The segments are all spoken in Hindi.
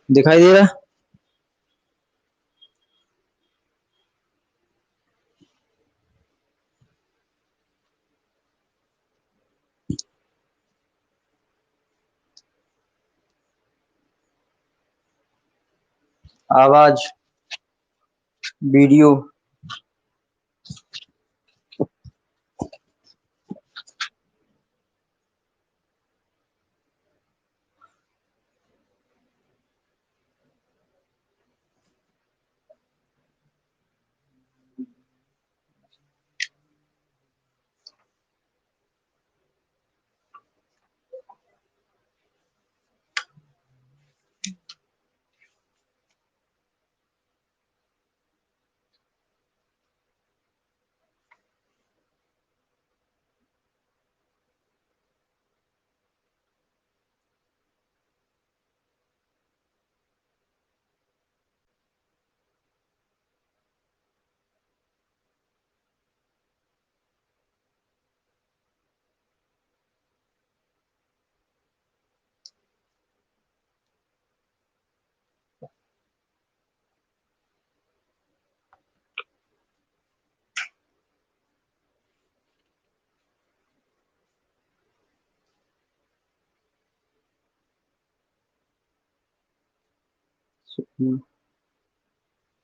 दिखाई दे रहा? आवाज, वीडियो।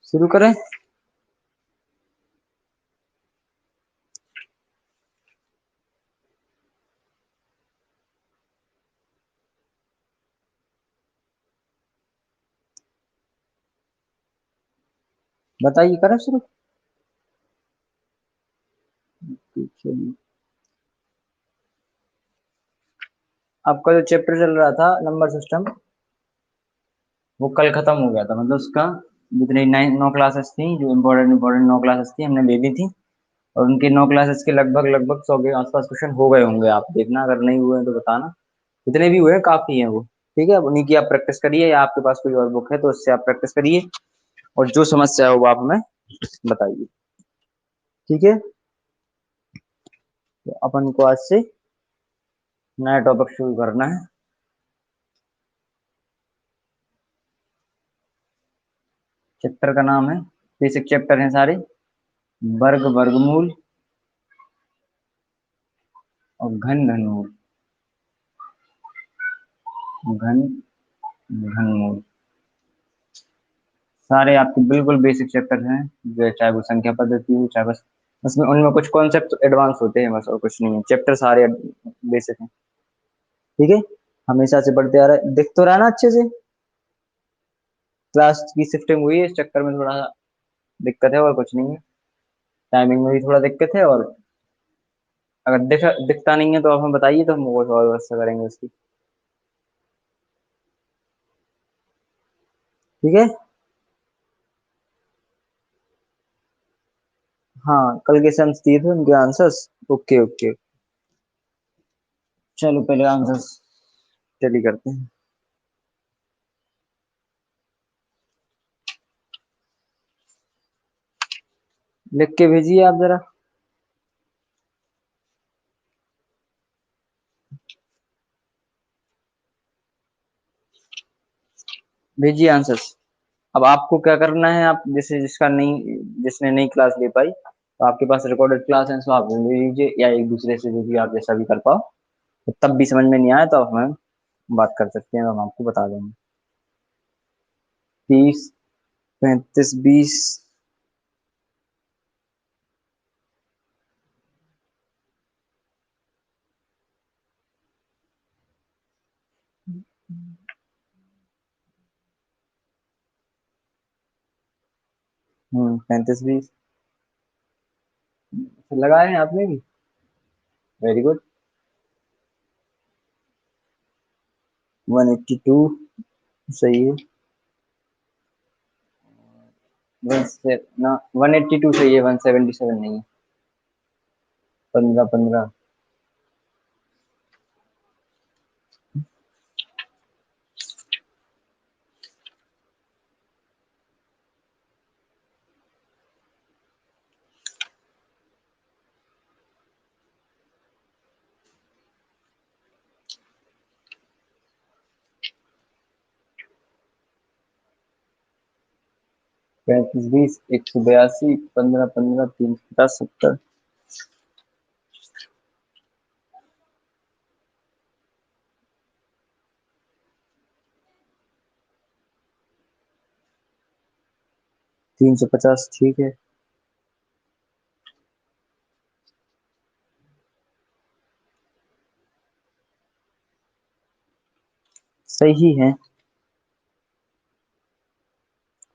शुरू करें? बताइए, करें शुरू? चलिए। आपका जो चैप्टर चल रहा था नंबर सिस्टम, वो कल खत्म हो गया था। मतलब उसका जितनी 9 क्लासेस थी, जो इम्पोर्टेंट इम्पोर्टेंट 9 क्लासेस थी, हमने ले ली थी। और उनकी 9 क्लासेस के लगभग लगभग 100 के आसपास क्वेश्चन हो गए होंगे। आप देखना, अगर नहीं हुए हैं तो बताना। जितने भी हुए हैं काफी हैं वो। ठीक है, अब उन्हीं की आप प्रैक्टिस करिए, या आपके पास कोई और बुक है तो उससे आप प्रैक्टिस करिए। और जो समस्या हो वो आप हमें बताइए। ठीक है, तो अपन को आज से नया टॉपिक शुरू करना है। चैप्टर का नाम है, बेसिक चैप्टर हैं सारे, वर्ग, वर्गमूल और घन, घनमूल। घन, घनमूल, सारे आपके बिल्कुल बेसिक चैप्टर हैं। जो चाहे वो संख्या पद्धति हो, चाहे बस उसमें उनमें कुछ कॉन्सेप्ट एडवांस होते हैं बस, और कुछ नहीं है। चैप्टर सारे बेसिक हैं। ठीक है, हमेशा से बढ़ते आ रहा है, दिख तो रहा है ना अच्छे से? क्लास की शिफ्टिंग हुई है, इस चक्कर में थोड़ा सा दिक्कत है, और कुछ नहीं है। टाइमिंग में भी थोड़ा दिक्कत है। और अगर दिखता नहीं है तो आप हमें बताइए, तो हम वो और व्यवस्था करेंगे उसकी। ठीक है। हाँ, कल के सेम्स दिए थे उनके आंसर्स। ओके ओके, चलो पहले आंसर्स स्टडी करते हैं। लिख के भेजिए आप जरा। भेजिए आंसर्स। अब आपको क्या करना है, आप जैसे जिसने नई क्लास ले पाई, तो आपके पास रिकॉर्डेड क्लास है, तो आप ले लीजिए, या एक दूसरे से जो भी आप जैसा भी कर पाओ। तो तब भी समझ में नहीं आया तो आप हमें बात कर सकते हैं, तो हम आपको बता देंगे। 30, 35, 20। 35, 20 लगाए हैं आपने भी। Very good. 182 सही है। वन से ना, 182 सही है, 177 नहीं है। 15, 15। 35 20 182 15 15 350 70 350 ठीक है। सही है।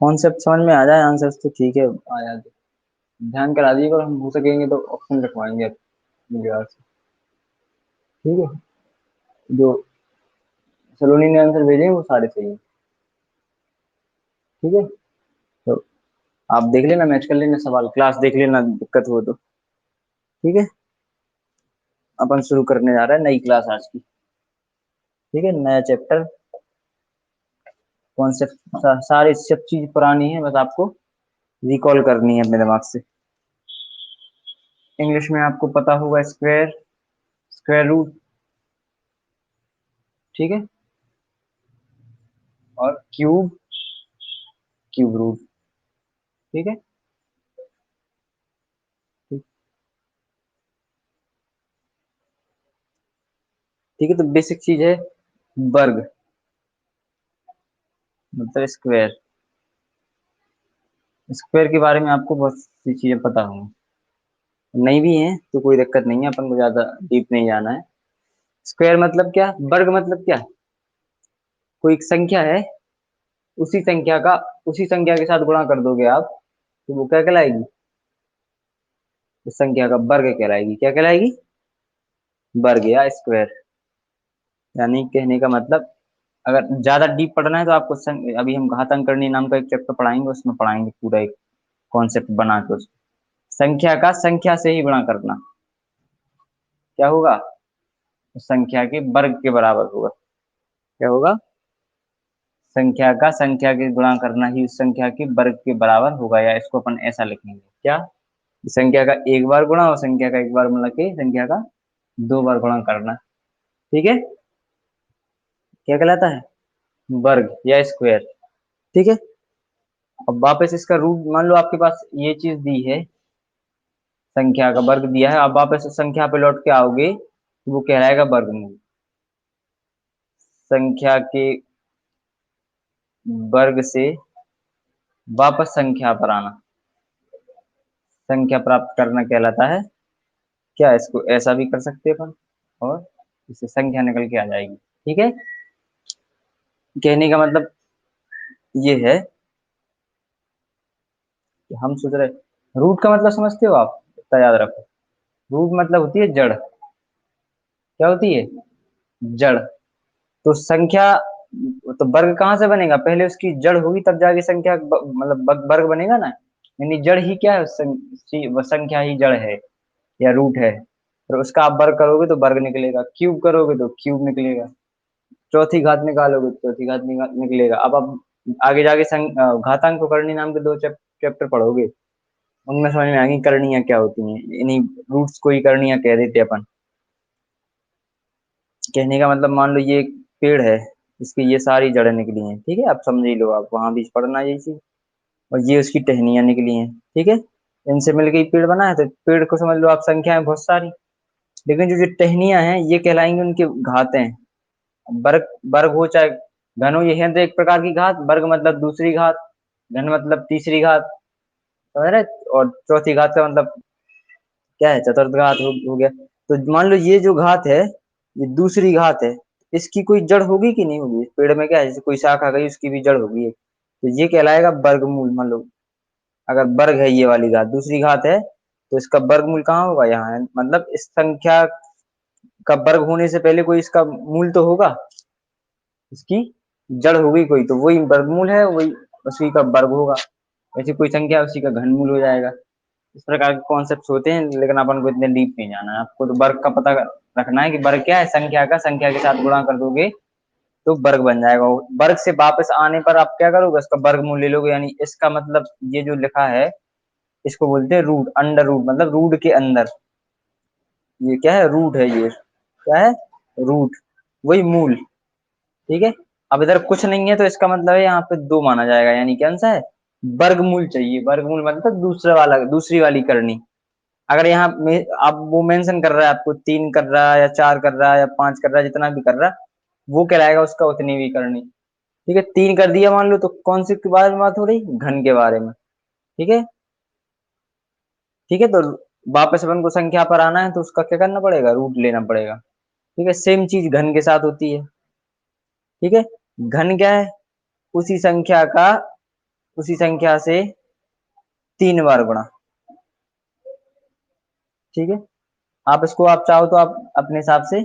कॉन्सेप्ट समझ में आ जाए, आंसर तो ठीक है आ जाते। ध्यान करा दीजिएगा और हम हो सकेंगे तो ऑप्शन लिखवाएंगे अपने लिहाज से। ठीक है। जो सलोनी ने आंसर भेजे हैं वो सारे सही हैं। ठीक है। तो आप देख लेना, मैच कर लेना सवाल, क्लास देख लेना दिक्कत हो तो। ठीक है। अपन शुरू करने जा रहे हैं नई क्लास आज की। ठीक है, नया चैप्टर। कॉन्सेप्ट सारी सब चीज पुरानी है, बस आपको रिकॉल करनी है अपने दिमाग से। इंग्लिश में आपको पता होगा स्क्वायर, स्क्वायर रूट। ठीक है। और क्यूब, क्यूब रूट। ठीक है। ठीक है, तो बेसिक चीज है वर्ग, मतलब स्क्वायर। स्क्वायर के बारे में आपको बहुत सी चीजें पता होंगी, नहीं भी है तो कोई दिक्कत नहीं है, अपन को ज्यादा डीप नहीं जाना है। स्क्वायर मतलब क्या, वर्ग मतलब क्या, कोई एक संख्या है, उसी संख्या का उसी संख्या के साथ गुणा कर दोगे आप तो वो क्या कहलाएगी, उस संख्या का वर्ग कहलाएगी। क्या कहलाएगी, वर्ग या स्क्वायर। यानी कहने का मतलब, अगर ज्यादा डीप पढ़ना है तो आपको अभी हम घातांकरणीय नाम का एक चैप्टर पढ़ाएंगे, उसमें पढ़ाएंगे पूरा एक कॉन्सेप्ट बना के उसको। संख्या का संख्या से ही गुणा करना क्या होगा, उस संख्या के वर्ग के बराबर होगा। क्या होगा, संख्या का संख्या के गुणा करना ही उस संख्या के वर्ग के बराबर होगा, या इसको अपन ऐसा लिखेंगे क्या, संख्या का एक बार गुणा और संख्या का एक बार मिला के संख्या का दो बार गुणा करना। ठीक है, क्या कहलाता है, वर्ग या स्क्वायर। ठीक है। अब वापस इसका रूट, मान लो आपके पास ये चीज दी है, संख्या का वर्ग दिया है, अब वापस उस संख्या पे लौट के आओगे तो वो कहलाएगा वर्गमूल। संख्या के वर्ग से वापस संख्या पर आना, संख्या प्राप्त करना कहलाता है क्या, इसको ऐसा भी कर सकते हैं अपन, और इससे संख्या निकल के आ जाएगी। ठीक है। कहने का मतलब ये है कि हम सोच रहे, रूट का मतलब समझते हो आप, इतना याद रखो। रूट मतलब होती है जड़। क्या होती है, जड़। तो संख्या, तो वर्ग कहाँ से बनेगा, पहले उसकी जड़ होगी तब जाके संख्या मतलब वर्ग बनेगा ना। यानी जड़ ही क्या है, वो संख्या ही जड़ है या रूट है। और उसका आप वर्ग करोगे तो वर्ग निकलेगा, क्यूब करोगे तो क्यूब निकलेगा, चौथी घात निकालोगे तो चौथी घात निकलेगा। अब आप आगे जाके घातांक करणी नाम के दो चैप्टर पढ़ोगे, उनमें समझ में आएंगी करणियां क्या होती हैं, इन्हीं रूट्स को ही करणियां कह देते हैं अपन। कहने का मतलब, मान लो ये एक पेड़ है, इसकी ये सारी जड़ें निकली हैं। ठीक है, आप समझ ही लो, आप वहां भी पढ़ना यही चीज। और ये उसकी टहनियां निकली हैं। ठीक है, इनसे मिलकर ही पेड़ बना है, तो पेड़ को समझ लो आप, संख्या है बहुत सारी, लेकिन जो जो टहनियां हैं ये कहलाएंगी उनके घातें। वर्ग, वर्ग हो चाहे घन हो, ये है तो एक प्रकार की घात, वर्ग मतलब दूसरी घात, घन मतलब तीसरी घात, समझ रहे। और चौथी घात का मतलब क्या है, चतुर्थ घात हो गया। तो मान लो ये जो घात है, ये दूसरी घात है, इसकी कोई जड़ होगी कि नहीं होगी, पेड़ में क्या है, जैसे कोई शाखा गई उसकी भी जड़ होगी एक। तो ये कहलाएगा वर्गमूल। मान लो अगर वर्ग है ये वाली घात, दूसरी घात है, तो इसका वर्गमूल कहाँ होगा, यहाँ है, मतलब इस संख्या का वर्ग होने से पहले कोई इसका मूल तो होगा, इसकी जड़ होगी कोई, तो वही वर्गमूल है, वही उसी का वर्ग होगा। ऐसी कोई संख्या उसी का घनमूल हो जाएगा। इस प्रकार के कॉन्सेप्ट होते हैं, लेकिन अपन को इतने डीप नहीं जाना है। आपको तो वर्ग का पता रखना है कि वर्ग क्या है, संख्या का संख्या के साथ गुणा कर दोगे तो वर्ग बन जाएगा। वर्ग से वापस आने पर आप क्या करोगे, इसका वर्गमूल ले लोगे। यानी इसका मतलब ये जो लिखा है, इसको बोलते हैं रूट, अंडर रूट, मतलब रूट के अंदर। ये क्या है, रूट है, ये क्या है, रूट, वही मूल। ठीक है। अब इधर कुछ नहीं है तो इसका मतलब है यहाँ पे दो माना जाएगा, यानी कौन सा है, वर्गमूल चाहिए, वर्गमूल मतलब दूसरी वाली करनी। अगर यहाँ में आप वो मेंशन कर रहा है, आपको 3 कर रहा है या 4 कर रहा है या 5 कर रहा है, जितना भी कर रहा है, वो कहलाएगा उसका उतनी भी करनी। ठीक है, 3 कर दिया मान लो, तो कौन सी के बारे में बात हो रही, घन के बारे में। ठीक है, ठीक है, तो वापस अपन को संख्या पर आना है तो उसका क्या करना पड़ेगा, रूट लेना पड़ेगा। ठीक है, सेम चीज घन के साथ होती है। ठीक है, घन क्या है, उसी संख्या का, उसी संख्या से 3 बार गुणा। ठीक है, आप इसको आप चाहो तो आप अपने हिसाब से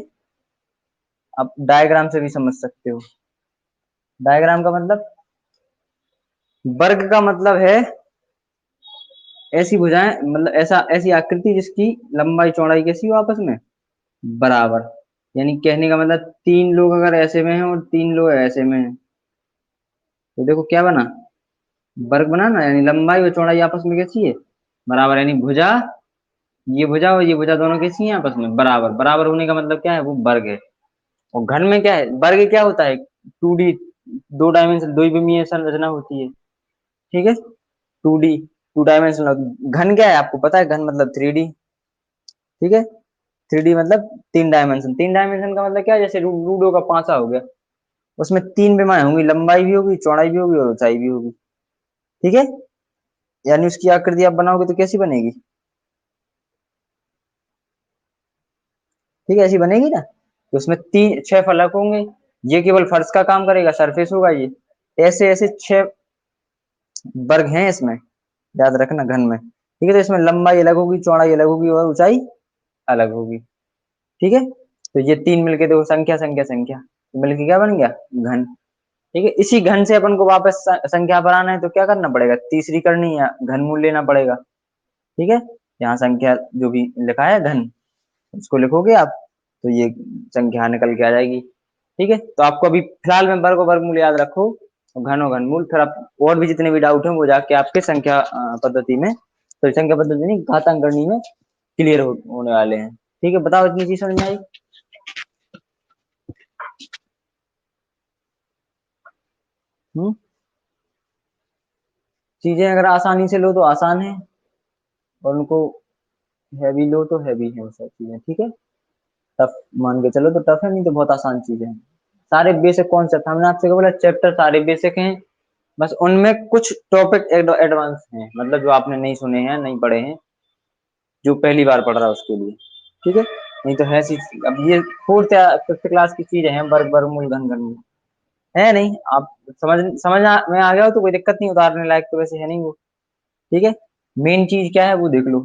आप डायग्राम से भी समझ सकते हो। डायग्राम का मतलब, वर्ग का मतलब है ऐसी भुजाएं, मतलब ऐसी आकृति जिसकी लंबाई चौड़ाई कैसी हो आपस में बराबर। यानी कहने का मतलब 3 लोग अगर ऐसे में हैं और 3 लोग ऐसे में हैं, तो देखो क्या बना, वर्ग बना ना। यानी लंबाई और चौड़ाई आपस में कैसी है, बराबर। यानी भुजा, ये भुजा और ये भुजा दोनों कैसी हैं आपस में बराबर। बराबर होने का मतलब क्या है, वो वर्ग है। और घन में क्या है, वर्ग क्या होता है, 2D, 2 डायमेंशन, द्विविमीय संरचना होती है। ठीक है, 2D, 2 डायमेंशनल। घन क्या है आपको पता है, घन मतलब 3D। ठीक है, 3D मतलब 3 डायमेंशन। 3 डायमेंशन का मतलब क्या है, जैसे लूडो का पांचा हो गया, उसमें 3 विमाएं होंगी, लंबाई भी होगी, चौड़ाई भी होगी और ऊंचाई भी होगी। ठीक है, यानी उसकी आकृति आप बनाओगे तो कैसी बनेगी, ठीक है, ऐसी बनेगी ना। तो उसमें 6 फलक होंगे, ये केवल फर्श का काम करेगा, सरफेस होगा ये। ऐसे ऐसे 6 वर्ग हैं इसमें, याद रखना घन में। ठीक है, तो इसमें लंबाई अलग होगी, चौड़ाई अलग होगी और ऊंचाई अलग होगी। ठीक है, तो ये 3 मिलके देखो, संख्या संख्या संख्या, तो मिलके क्या बन गया, घन। ठीक है, इसी घन से अपन को वापस संख्या पर आना है तो क्या करना पड़ेगा, तीसरी करनी है, घनमूल लेना पड़ेगा। ठीक है, यहाँ संख्या जो भी लिखा है घन, उसको लिखोगे आप, तो ये संख्या निकल के आ जाएगी। ठीक है, तो आपको अभी फिलहाल में वर्ग और वर्गमूल याद रखो, और घन और घनमूल। फिर आप और भी जितने भी डाउट हैं वो जाके आपके संख्या पद्धति में, तो संख्या पद्धति नहीं, घातांकरणी में क्लियर होने वाले हैं। ठीक है, बताओ इतनी चीज समझ में आई। हम्म, चीजें अगर आसानी से लो तो आसान है, और उनको हैवी लो तो हैवी है वो सब चीजें। ठीक है, टफ मान के चलो तो टफ है, नहीं तो बहुत आसान चीजें हैं। सारे बेसिक कॉन्सेप्ट हमने आपसे क्या बोला, चैप्टर सारे बेसिक हैं, बस उनमें कुछ टॉपिक एडवांस हैं, मतलब जो आपने नहीं सुने हैं, नहीं पढ़े हैं, जो पहली बार पढ़ रहा है उसके लिए। ठीक है, नहीं तो है सी, अब ये 4th या 5th क्लास की चीजें हैं, वर्ग वर्गमूल घन घन है नहीं। आप समझ में आ गया हो तो कोई दिक्कत नहीं, उतारने लायक तो वैसे है नहीं वो। ठीक है, मेन चीज क्या है वो देख लो।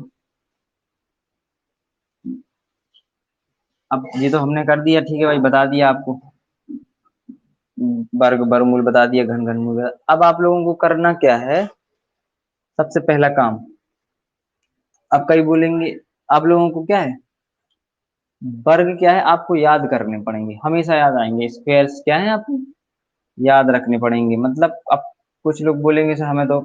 अब ये तो हमने कर दिया, ठीक है भाई, बता दिया आपको, वर्ग वर्गमूल बता दिया, घन घनमूल अब आप लोगों को करना क्या है, सबसे पहला काम, आप कई बोलेंगे, आप लोगों को क्या है, वर्ग क्या है आपको याद करने पड़ेंगे, हमेशा याद आएंगे। स्क्वायर्स क्या है आपको याद रखने पड़ेंगे। मतलब अब कुछ लोग बोलेंगे सर हमें तो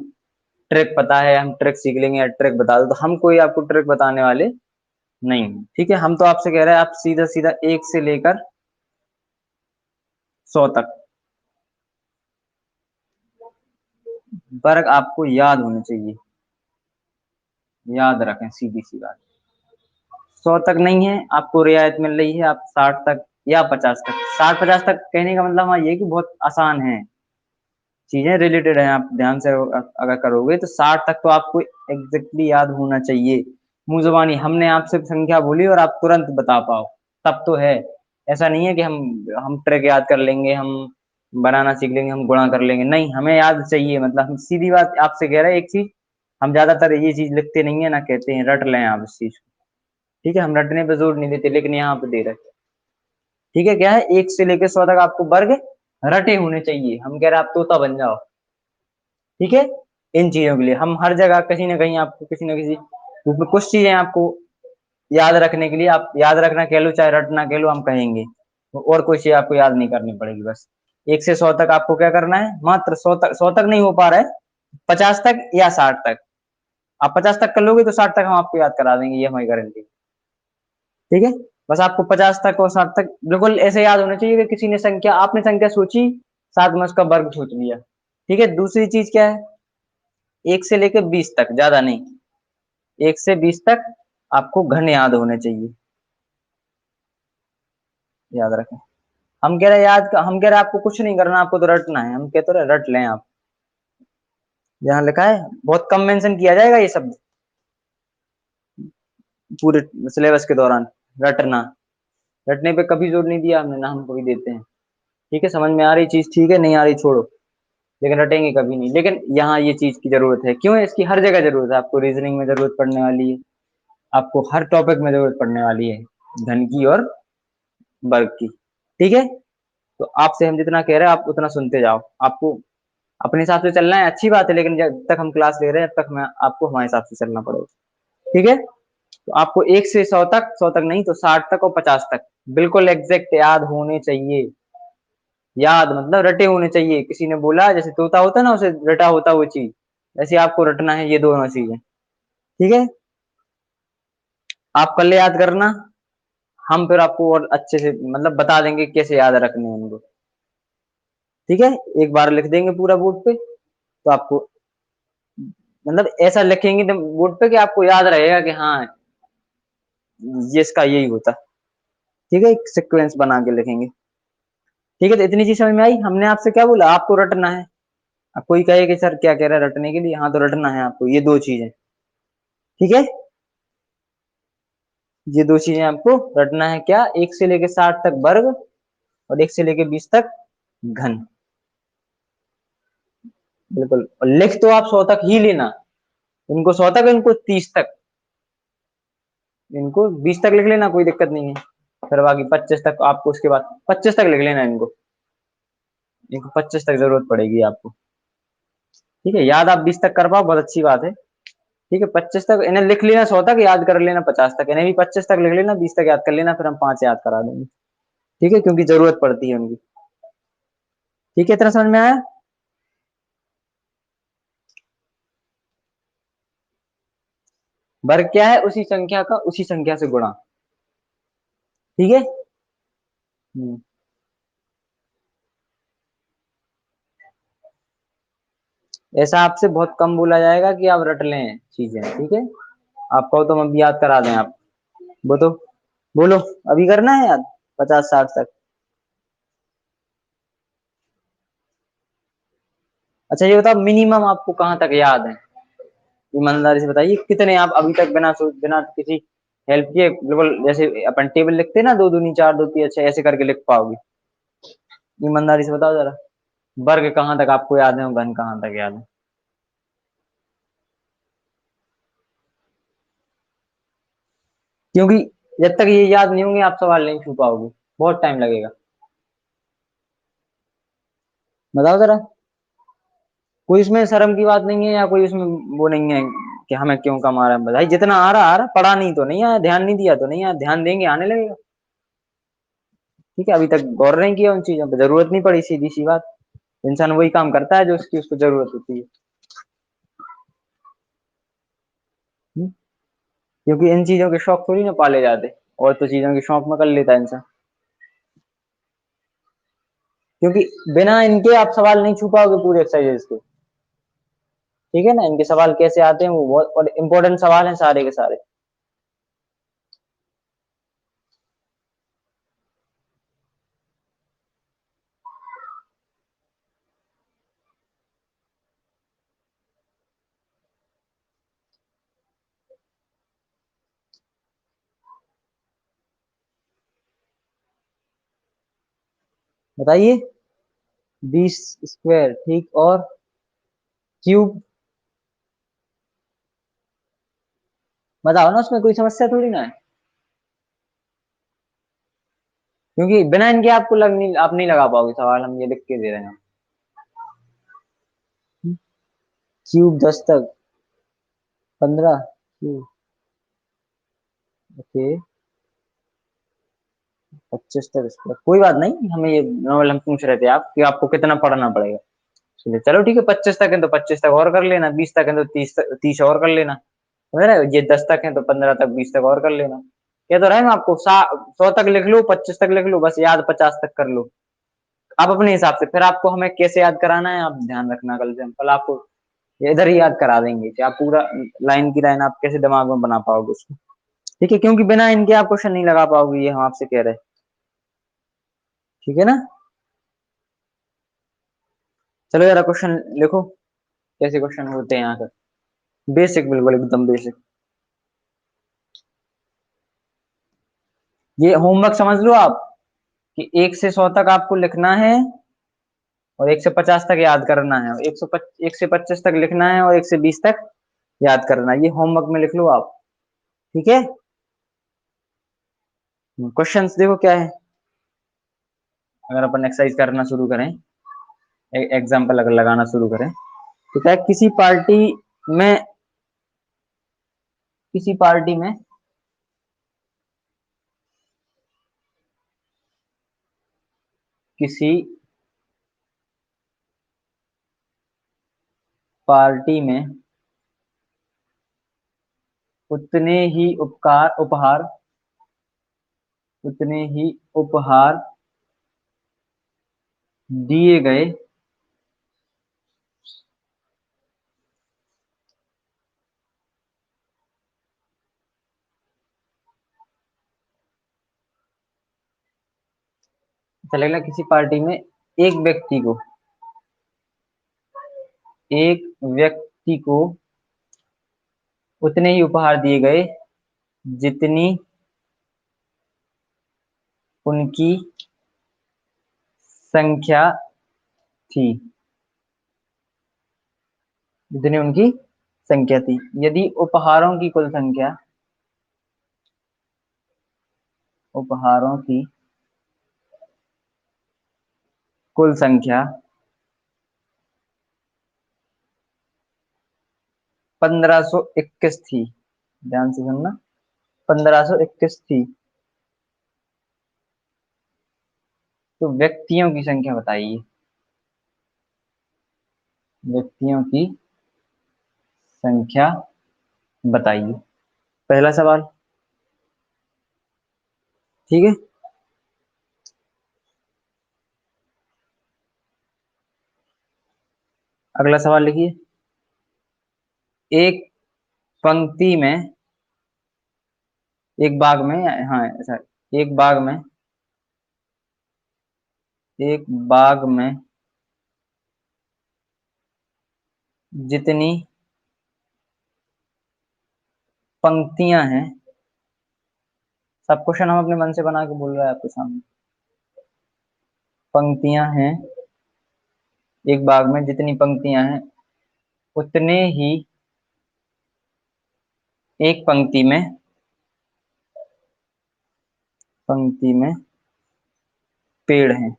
ट्रिक पता है, हम ट्रिक सीख लेंगे, या ट्रिक बता दो, तो हम कोई आपको ट्रिक बताने वाले नहीं हैं। ठीक है, हम तो आपसे कह रहे हैं आप सीधा सीधा 1 से लेकर 100 तक वर्ग आपको याद होने चाहिए, याद रखें, सीधी सी बात। 100 तक नहीं है, आपको रियायत मिल रही है, आप 60 तक या 50 तक। 60 50 तक कहने का मतलब हाँ ये कि बहुत आसान है, चीजें रिलेटेड है, आप ध्यान से अगर करोगे तो 60 तक तो आपको एग्जैक्टली याद होना चाहिए। मुंह जुबानी हमने आपसे संख्या बोली और आप तुरंत बता पाओ, तब तो है। ऐसा नहीं है कि हम ट्रिक याद कर लेंगे, हम बनाना सीख लेंगे, हम गुणा कर लेंगे, नहीं, हमें याद चाहिए। मतलब हम सीधी बात आपसे कह रहे हैं एक चीज, हम ज्यादातर ये चीज लिखते नहीं है ना, कहते हैं रट लें आप इस चीज को। ठीक है, हम रटने पे जोर नहीं देते, लेकिन यहाँ पे दे रहे हैं। ठीक है, क्या है, 1 से लेकर 100 तक आपको वर्ग रटे होने चाहिए। हम कह रहे हैं आप तोता बन जाओ। ठीक है, इन चीजों के लिए हम हर जगह कहीं ना कहीं आपको किसी ना किसी रूप में कुछ चीजें आपको याद रखने के लिए, आप याद रखना कह लो चाहे रटना कह लो, हम कहेंगे। तो और कोई चीज आपको याद नहीं करनी पड़ेगी, बस 1 से 100 तक आपको क्या करना है, मात्र 100 तक। 100 तक नहीं हो पा रहा है, 50 तक या 60 तक। आप 50 तक कर लोगे तो 60 तक हम आपको याद करा देंगे, ये हमारी गारंटी। ठीक है, बस आपको 50 तक और 60 तक बिल्कुल ऐसे याद होना चाहिए कि किसी ने संख्या, आपने संख्या सोची, साथ में उसका वर्ग सोच लिया। ठीक है, दूसरी चीज क्या है, 1 से लेके 20 तक, ज्यादा नहीं, 1 से 20 तक आपको घन याद होने चाहिए, याद रखें। हम कह रहे हैं हम कह रहे हैं आपको कुछ नहीं करना, आपको तो रटना है, हम कहते रहे रट लें आप। यहाँ लिखा है, बहुत कम मेंशन किया जाएगा ये शब्द पूरे सिलेबस के दौरान, रटना। रटने पे कभी जोर नहीं दिया हमने, ना हम कभी देते हैं। ठीक है, समझ में आ रही चीज ठीक है, नहीं आ रही छोड़ो, लेकिन रटेंगे कभी नहीं। लेकिन यहाँ ये चीज की जरूरत है, क्यों है, इसकी हर जगह जरूरत है, आपको रीजनिंग में जरूरत पड़ने वाली है, आपको हर टॉपिक में जरूरत पड़ने वाली है, धन की और वर्ग की। ठीक है, तो आपसे हम जितना कह रहे हैं आप उतना सुनते जाओ, आपको अपने हिसाब से चलना है, अच्छी बात है, लेकिन जब तक हम क्लास ले रहे हैं तब तक मैं आपको हमारे हिसाब से चलना पड़ेगा। ठीक है, तो आपको 1 से 100 तक, 100 तक नहीं तो 60 तक और 50 तक बिल्कुल एग्जैक्ट याद होने चाहिए। याद मतलब रटे होने चाहिए, किसी ने बोला जैसे तोता होता है ना, उसे रटा होता वो चीज, ऐसे आपको रटना है ये दोनों चीजें। ठीक है, आप कल याद करना, हम फिर आपको और अच्छे से मतलब बता देंगे कैसे याद रखने हैं उनको। ठीक है, एक बार लिख देंगे पूरा बोर्ड पे, तो आपको मतलब ऐसा लिखेंगे बोर्ड पे कि आपको याद रहेगा कि हाँ ये इसका यही होता। ठीक है, एक सीक्वेंस बना के लिखेंगे। ठीक है, तो इतनी चीज समझ में आई, हमने आपसे क्या बोला, आपको रटना है। अब कोई कहे कि सर क्या कह रहा है रटने के लिए, हाँ तो रटना है आपको ये दो चीजें। ठीक है, ये दो चीजें आपको रटना है, क्या, 1 से लेके 60 तक वर्ग और 1 से लेके 20 तक घन। बिल्कुल, और लिख तो आप 100 तक ही लेना, इनको 100 तक, इनको 30 तक, इनको 20 तक लिख लेना, कोई दिक्कत नहीं है। फिर बाकी 25 तक आपको, उसके बाद 25 तक लिख लेना इनको, इनको 25 तक जरूरत पड़ेगी आपको। ठीक है, याद आप 20 तक कर पाओ बहुत अच्छी बात है। ठीक है, 25 तक इन्हें लिख लेना, 100 तक याद कर लेना, 50 तक इन्हें भी 25 तक लिख लेना, 20 तक याद कर लेना, फिर हम 5 याद करा देंगे। ठीक है, क्योंकि जरूरत पड़ती है उनकी। ठीक है, इतना समझ में आया। वर्ग क्या है, उसी संख्या का उसी संख्या से गुणा। ठीक है। ऐसा आपसे बहुत कम बोला जाएगा कि आप रट लें चीजें। ठीक है, आप कहो तो हम अभी याद करा दें आप, वो तो बोलो, अभी करना है याद 50-60 तक। अच्छा ये बताओ, मिनिमम आपको कहाँ तक याद है, ईमानदारी से बताइए, कितने आप अभी तक बिना सोच बिना किसी हेल्प किए, बिल्कुल जैसे अपन टेबल लिखते हैं ना, 2 दूनी 4 2 3 अच्छा ऐसे करके लिख पाओगे, ईमानदारी से बताओ जरा, वर्ग कहाँ तक आपको याद है और घन कहाँ तक याद है। क्योंकि जब तक ये याद नहीं होंगे आप सवाल नहीं छू पाओगे, बहुत टाइम लगेगा। बताओ जरा, कोई इसमें शर्म की बात नहीं है, या कोई इसमें वो नहीं है कि हमें क्यों कम आ रहा है, भाई जितना आ रहा पढ़ा नहीं तो नहीं आया, ध्यान नहीं दिया तो नहीं आया, ध्यान देंगे आने लगेगा। ठीक है, अभी तक गौर नहीं किया उन चीजों पर, जरूरत नहीं पड़ी, सीधी सी बात। इंसान वही काम करता है जो उसकी उसको जरूरत होती है। हम्म? क्योंकि इन चीजों के शौक थोड़ी ना पाले जाते, और तो चीजों के शौक में कर लेता है इंसान। क्योंकि बिना इनके आप सवाल नहीं छू पाओगे पूरे एक्सरसाइजेस के। ठीक है ना, इनके सवाल कैसे आते हैं वो बहुत और इम्पोर्टेंट सवाल हैं सारे के सारे। बताइए, 20 स्क्वायर ठीक, और क्यूब, बताओ ना, उसमें कोई समस्या थोड़ी ना है। क्योंकि बिना इनके आपको लग नहीं, आप नहीं लगा पाओगे सवाल, हम ये लिख के दे रहे हैं। क्यूब 10 तक, 15 क्यूब, ओके, 25 तक स्क्वायर, कोई बात नहीं, हमें ये नॉर्मल हम पूछ रहे थे आप कि आपको कितना पढ़ना पड़ेगा। चलिए चलो ठीक है, 25 तक है तो 25 तक और कर लेना, 20 तक है तो 30 और कर लेना, समझ रहे हो? ये 10 तक है तो 15 तक, 20 तक और कर लेना। कह तो रहे हैं आपको 100 तक लिख लो, 25 तक लिख लो, बस याद 50 तक कर लो। आप अपने हिसाब से, फिर आपको हमें कैसे याद कराना है आप ध्यान रखना, कल से हम कल आपको ये इधर ही याद करा देंगे कि आप पूरा लाइन की लाइन आप कैसे दिमाग में बना पाओगे उसको। ठीक है, क्योंकि बिना इनके आप क्वेश्चन नहीं लगा पाओगे, ये हम आपसे कह रहे हैं। ठीक है ना। चलो जरा क्वेश्चन लिखो, कैसे क्वेश्चन होते हैं यहाँ का। बेसिक, बिल्कुल एकदम बेसिक। ये होमवर्क समझ लो आप, कि 1 से 100 तक आपको लिखना है, और 1 से 50 तक याद करना है, 1 से 25 तक लिखना है, और 1 से 20 तक याद करना है। ये होमवर्क में लिख लो आप। ठीक है। क्वेश्चंस देखो क्या है। अगर अपन एक्सरसाइज करना शुरू करें, एग्जाम्पल अगर लगाना शुरू करें, तो क्या है, में किसी पार्टी में किसी पार्टी में उतने ही उतने ही उपहार दिए गए, चलेगा। किसी पार्टी में एक व्यक्ति को एक व्यक्ति को उतने ही उपहार दिए गए जितनी उनकी संख्या थी, जितनी उनकी संख्या थी। यदि उपहारों की कुल संख्या 1521 थी, ध्यान से सुनना, 1521 थी, तो व्यक्तियों की संख्या बताइए। व्यक्तियों की संख्या बताइए, पहला सवाल। ठीक है। अगला सवाल लिखिए। एक पंक्ति में, एक बाग में, हाँ ऐसा, एक बाग में एक बाग में जितनी पंक्तियां हैं, सब क्वेश्चन हम अपने मन से बना के बोल रहे हैं आपके सामने। पंक्तियां हैं, एक बाग में जितनी पंक्तियां हैं, उतने ही एक पंक्ति में पेड़ हैं।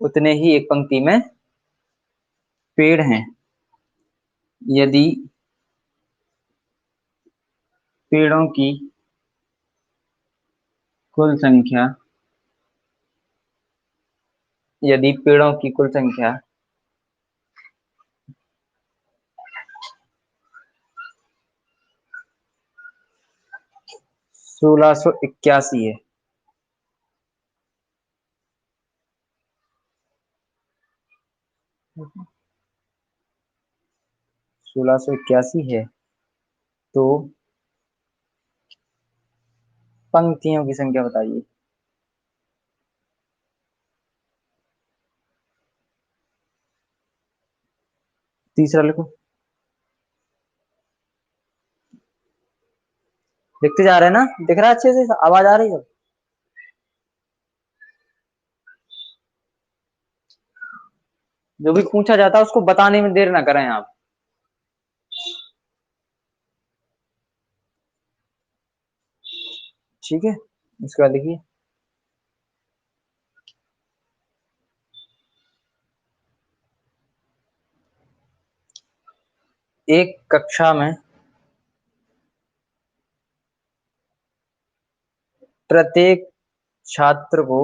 उतने ही एक पंक्ति में पेड़ हैं। यदि पेड़ों की कुल संख्या यदि पेड़ों की कुल संख्या 1681 है, 1681 है, तो पंक्तियों की संख्या बताइए। तीसरा लिखो। लिखते जा रहे हैं ना, दिख रहा है अच्छे से, आवाज आ रही है। जो भी पूछा जाता है उसको बताने में देर ना करें आप। ठीक है। इसके बाद लिखिए। एक कक्षा में प्रत्येक छात्र को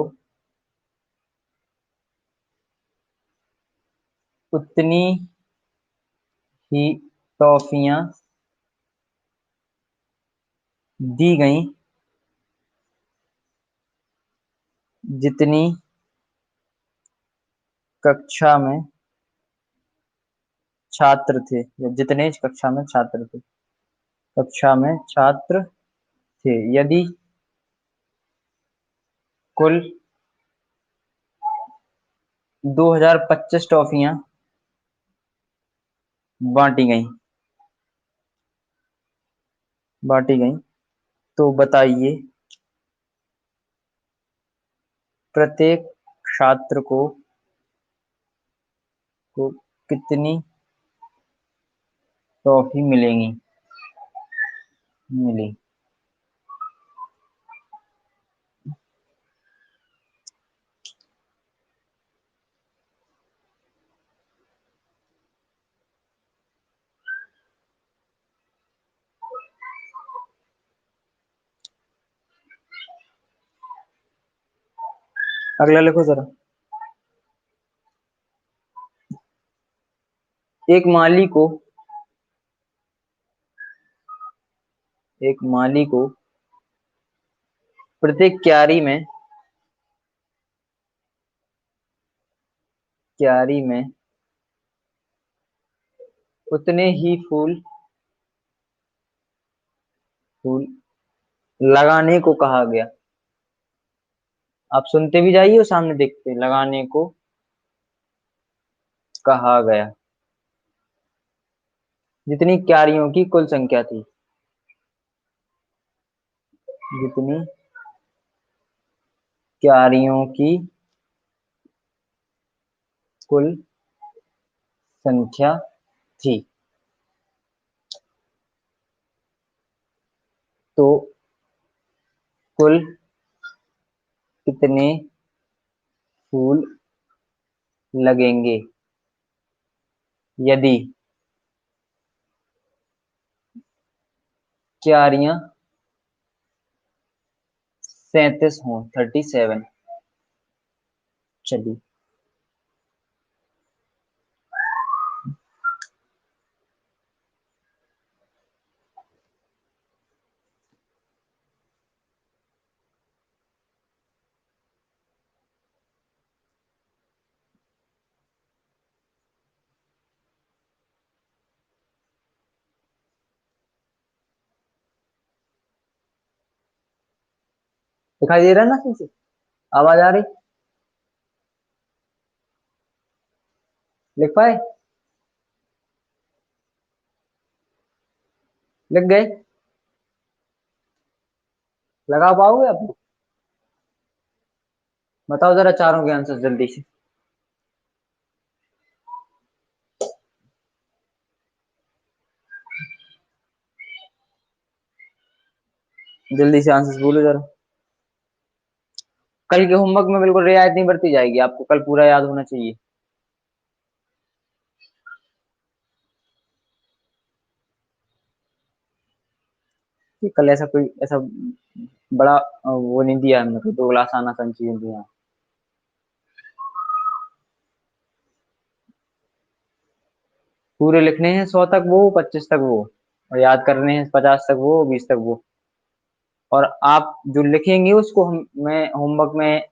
उतनी ही टॉफियां दी गई जितनी कक्षा में छात्र थे, या जितने कक्षा में छात्र थे, कक्षा में छात्र थे, यदि कुल 2025 टॉफियां बांटी गई, बांटी गई, तो बताइए प्रत्येक छात्र को कितनी ट्रॉफी मिलेंगी, मिली। अगला लिखो जरा। एक माली को, एक माली को प्रत्येक क्यारी में, क्यारी में उतने ही फूल, फूल लगाने को कहा गया। आप सुनते भी जाइए और सामने देखते, लगाने को कहा गया। जितनी क्यारियों की कुल संख्या थी, जितनी क्यारियों की कुल संख्या थी, तो कुल कितने फूल लगेंगे यदि क्यारियां 37 हों, 37। चलिए, दिखाई दे रहा है ना सही से? आवाज आ रही? लिख पाए? लिख गए? लगा पाओगे आप? बताओ जरा चारों के आंसर जल्दी से। जल्दी से आंसर बोलो जरा। कल के होमवर्क में बिल्कुल रियायत नहीं बरती जाएगी, आपको कल पूरा याद होना चाहिए। कि कल ऐसा कोई ऐसा बड़ा वो नहीं दिया हमने, कोई 2 क्लास आना सन चीजें दिया। पूरे लिखने हैं 100 तक वो, 25 तक वो, और याद करने हैं 50 तक वो, 20 तक वो। और आप जो लिखेंगे उसको हम मैं होमवर्क में,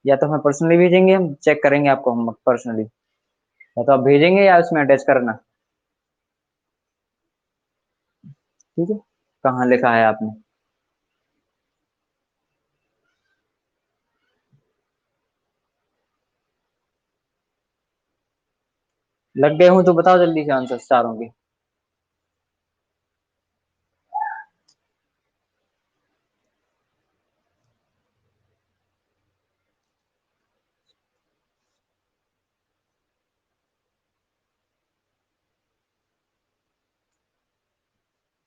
या तो हमें पर्सनली भेजेंगे, हम चेक करेंगे आपको होमवर्क पर्सनली, या तो आप भेजेंगे या उसमें अटैच करना। ठीक है, कहाँ लिखा है आपने? लग गए हूँ तो बताओ जल्दी से आंसर चारों के।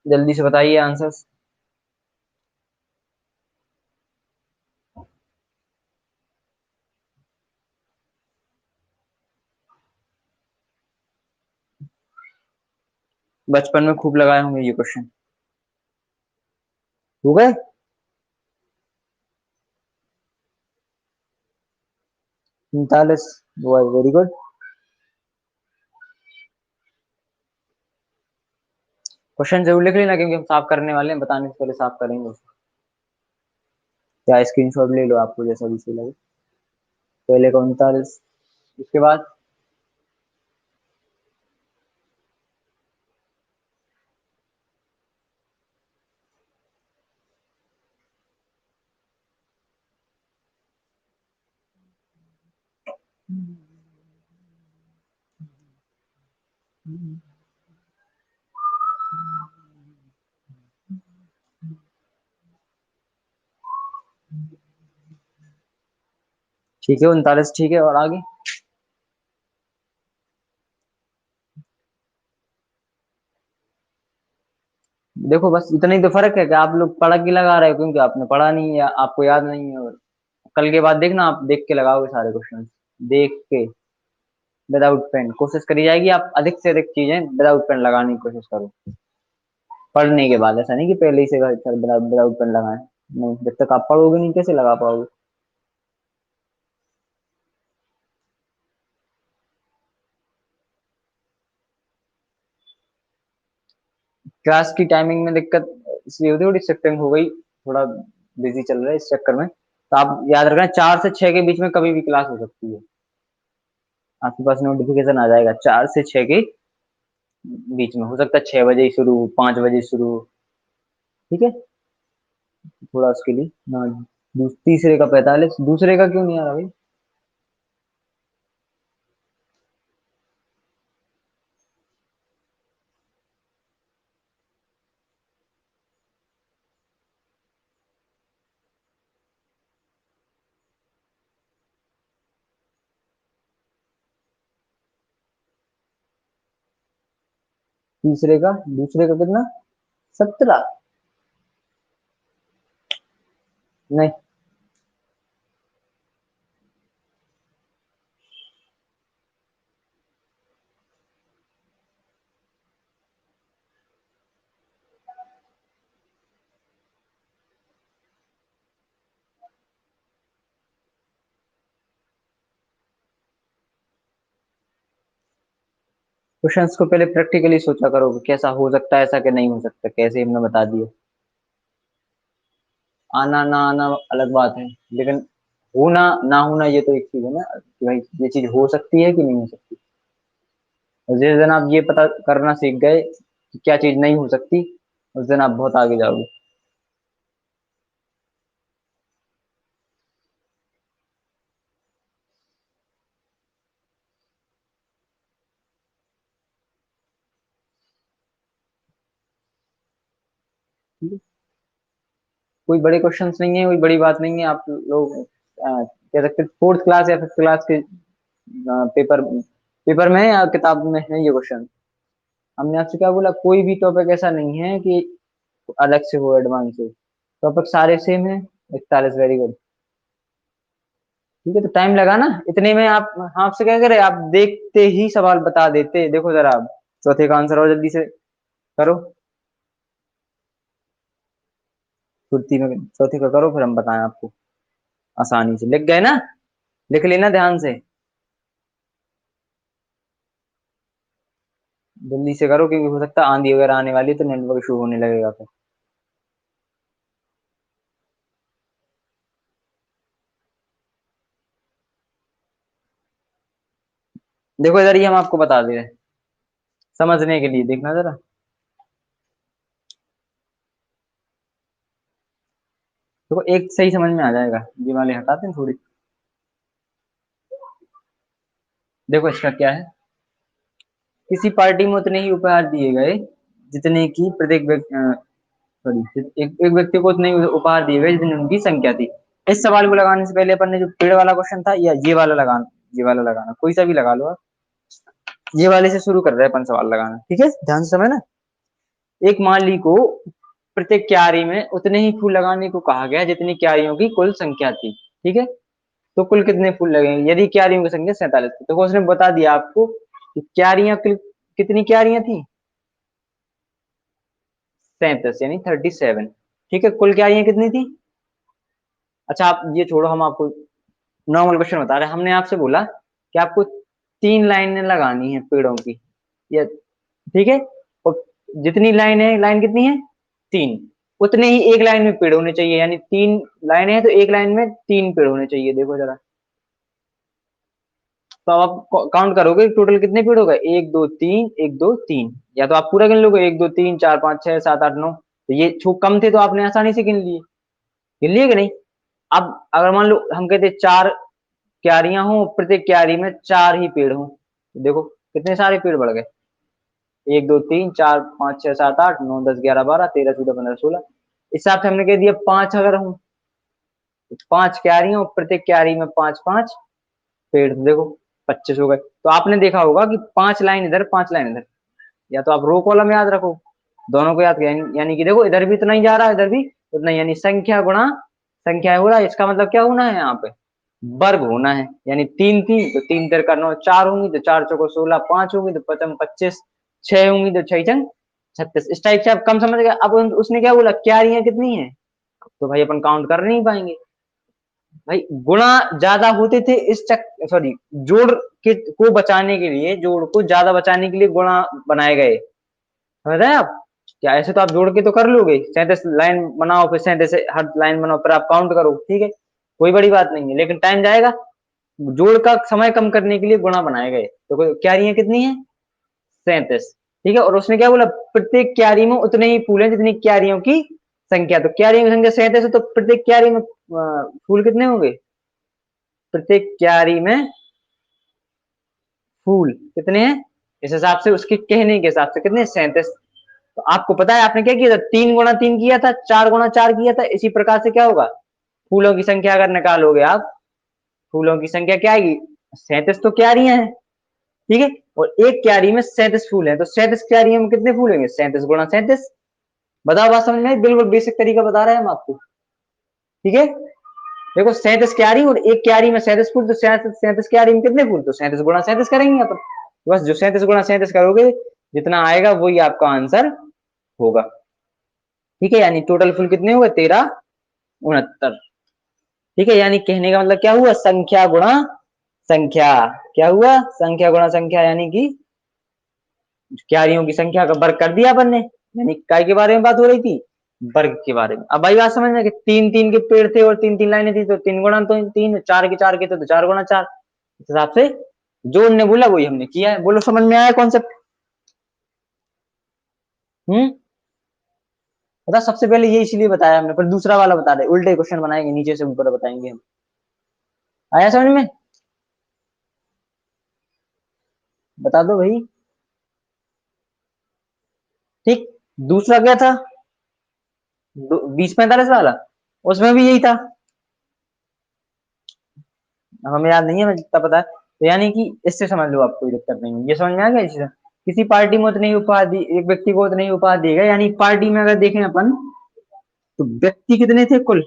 जल्दी से बताइए आंसर। बचपन में खूब लगाए होंगे ये क्वेश्चन। हो गए? 39। Very good. क्वेश्चन जरूर लिख लेना, क्योंकि हम साफ करने वाले हैं, बताने से पहले साफ करेंगे उसको। या स्क्रीनशॉट ले लो, आपको जैसा भी सही लगे। पहले का 39, उसके बाद ठीक है, 39, ठीक है, और आगे। देखो बस इतना ही तो फर्क है कि आप लोग पढ़ के लगा रहे हो क्योंकि आपने पढ़ा नहीं है या आपको याद नहीं है, और कल के बाद देखना आप देख के लगाओगे सारे क्वेश्चन, देख के, विदाउट पेन कोशिश करी जाएगी, आप अधिक से अधिक चीजें विदाउट पेन लगाने की कोशिश करो पढ़ने के बाद। ऐसा नहीं कि पहले ही से विदाउट पेन लगाएं, नहीं, जब तक आप पढ़ोगे नहीं कैसे लगा पाओगे। क्लास की टाइमिंग में दिक्कत इसलिए होती है, थोड़ी शिफ्टिंग हो गई, थोड़ा बिजी चल रहा है इस चक्कर में, तो आप याद रखना 4 से 6 के बीच में कभी भी क्लास हो सकती है, आपके पास नोटिफिकेशन आ जाएगा 4 से 6 के बीच में, हो सकता है 6 बजे ही शुरू, 5 बजे शुरू, ठीक है। थोड़ा उसके लिए हाँ, तीसरे का 45, दूसरे का क्यों नहीं आ रहा भाई। तीसरे का, दूसरे का कितना, 17, नहीं। क्वेश्चंस को पहले प्रैक्टिकली सोचा करो कि कैसा हो सकता है, ऐसा कि नहीं हो सकता, कैसे हमने बता दिया। आना ना आना अलग बात है, लेकिन होना ना होना ये तो एक चीज है ना, कि भाई ये चीज हो सकती है कि नहीं हो सकती। और जिस दिन आप ये पता करना सीख गए कि क्या चीज नहीं हो सकती, उस दिन आप बहुत आगे जाओगे। ठीक है? कोई बड़े क्वेश्चंस नहीं है, कोई बड़ी बात नहीं है, आप लोग कह सकते फोर्थ क्लास या फिफ्थ क्लास के पेपर पेपर में है या किताब में है ये क्वेश्चन। हमने आपसे क्या बोला, कोई भी टॉपिक ऐसा नहीं है कि अलग से हो, एडवांस हो, टॉपिक सारे सेम है। 41, वेरी गुड। ठीक है, तो टाइम लगा ना इतने में, आप हाँ, आपसे क्या करे, आप देखते ही सवाल बता देते, देखो जरा आप चौथे का आंसर और जल्दी से करो, फुर्ती में चौथे का करो, फिर हम बताएं आपको। आसानी से लिख गए ना, लिख लेना ध्यान से, जल्दी से करो क्योंकि हो सकता है आंधी वगैरह आने वाली है तो नेटवर्क इशू होने लगेगा फिर। देखो इधर ही हम आपको बता दे रहे हैं, समझने के लिए देखना जरा। देखो एक सही समझ में आ जाएगा, ये वाले हटाते हैं थोड़ी। देखो इसका क्या है, किसी पार्टी में उतने ही उपहार दिए गए जितने की प्रत्येक सॉरी, एक व्यक्ति को उतने ही उपहार दिए गए जितनी उनकी संख्या थी। इस सवाल को लगाने से पहले अपन ने जो पेड़ वाला क्वेश्चन था, या ये वाला लगाना, ये वाला लगाना, कोई सा भी लगा लो आप, ये वाले से शुरू कर रहे हैं अपन सवाल लगाना, ठीक है, ध्यान से समझना। एक माली को प्रत्येक क्यारी में उतने ही फूल लगाने को कहा गया जितनी क्यारियों की कुल संख्या थी, ठीक है। तो कुल कितने फूल लगेंगे यदि क्यारियों की संख्या 47 थी, तो उसने बता दिया आपको कि क्यारियां कितनी क्यारियां थी, 37 यानी 37, ठीक है। कुल क्यारियां कितनी थी, अच्छा आप ये छोड़ो, हम आपको नॉर्मल क्वेश्चन बता रहे हैं, हमने आपसे बोला कि आपको 3 लाइनें लगानी है पेड़ों की, या ठीक है, और जितनी लाइन है, लाइन कितनी है, 3, उतने ही एक लाइन में पेड़ होने चाहिए, यानी 3 लाइनें हैं तो एक लाइन में 3 पेड़ होने चाहिए, देखो जरा। तो अब आप काउंट करोगे टोटल कितने पेड़ हो गए, 1 2 3, 1 2 3, या तो आप पूरा गिन लोगे 1 2 3 4 5 6 7 8 9, तो ये छो कम थे तो आपने आसानी से गिन लिए, कि नहीं। अब अगर मान लो हम कहते 4 क्यारियां हो, प्रत्येक क्यारी में 4 ही पेड़ हो। देखो कितने सारे पेड़ बढ़ गए, 1 2 3 4 5 6 7 8 9 10 11 12 13 14 15 16। इस हिसाब से हमने कह दिया 5 अगर हो, 5 क्यारी हो, प्रत्येक क्यारी में 5 5 पेड़, तो देखो 25 हो गए। तो आपने देखा होगा कि 5 लाइन इधर 5 लाइन इधर, या तो आप रो कॉलम याद रखो, दोनों को याद किया, यानी कि देखो इधर भी इतना ही जा रहा है, इधर भी उतना ही, यानी संख्या गुणा संख्या हो रहा है। इसका मतलब क्या होना है यहाँ पे, वर्ग होना है। यानी 3 3 तो 3 3 का 9, 4 होंगी तो 4 चौको 16, 5 होंगी तो 5 25, 6 होंगी तो 6 छंग 36। इस टाइप से आप कम समझ गए। अब उसने क्या बोला, क्यारियां कितनी है, तो भाई अपन काउंट कर नहीं पाएंगे भाई, गुणा ज्यादा होते थे इस चक सॉरी, जोड़ के को बचाने के लिए, जोड़ को ज्यादा बचाने के लिए गुणा बनाए गए, समझ रहे हैं आप। क्या ऐसे तो आप जोड़ के तो कर लोगे, 37 लाइन बनाओ, फिर 37 हर लाइन बनाओ, फिर आप काउंट करो, ठीक है, कोई बड़ी बात नहीं है, लेकिन टाइम जाएगा। जोड़ का समय कम करने के लिए गुणा बनाए गए। तो क्यारियां कितनी है, 37, ठीक है। और उसने क्या बोला, प्रत्येक क्यारी में उतने ही फूल हैं जितनी क्यारियों की संख्या। तो क्यारियों की संख्या 37 है, तो प्रत्येक क्यारी में फूल कितने होंगे, प्रत्येक क्यारी में फूल कितने हैं, इस हिसाब से उसके कहने के हिसाब से कितने, 37। तो आपको पता है आपने क्या किया था, 3 गुणा 3 किया था, 4 गुणा 4 किया था। इसी प्रकार से क्या होगा, फूलों की संख्या अगर निकालोगे आप, फूलों की संख्या क्या आएगी, 37 तो क्यारियां हैं, ठीक है। और एक क्यारी में 37 फूल है, तो 37 क्यारियों में कितने फूल होंगे, 37 गुणा 37। बताओ बात समझ में, बिल्कुल बेसिक तरीका बता रहे हैं हम आपको, ठीक है। देखो 37 क्यारी और एक क्यारी में 37 फूल, तो 37 क्यारी में कितने फूल, तो 37 गुणा 37 करेंगे अपन। बस जो 37 गुणा 37 करोगे, जितना आएगा वही आपका आंसर होगा, ठीक है। यानी टोटल फूल कितने हुए, 1369, ठीक है। यानी कहने का मतलब क्या हुआ, संख्या गुणा संख्या, क्या हुआ, संख्या गुणा संख्या, यानी कि क्यारियों की संख्या का वर्ग कर दिया अपन ने। यानी काय के बारे में बात हो रही थी, वर्ग के बारे में। अब भाई बात समझ में कि 3 3 के पेड़ थे और 3 3 लाइनें थी, तो 3 गुणा तो 3, 4 के 4 के थे तो 4 गुणा 4। इस हिसाब से जो उनने बोला वही हमने किया है। बोलो समझ में आया कॉन्सेप्ट, हम्म। बता, सबसे पहले ये इसलिए बताया हमने, पर दूसरा वाला बता रहे, उल्टे क्वेश्चन बनाएंगे, नीचे से ऊपर बताएंगे हम। आया समझ में, बता दो भाई, ठीक। दूसरा क्या था, 20 45 वाला, उसमें भी यही था, हमें याद नहीं है, मैं जितना पता है। तो यानी कि इससे समझ लो, आप कोई दिक्कत नहीं है, ये समझ में आ गया इसी से। किसी पार्टी में उतने ही उपहार दी, एक व्यक्ति को उतने ही उपहार दिए गए। यानी पार्टी में अगर देखें अपन, तो व्यक्ति कितने थे कुल,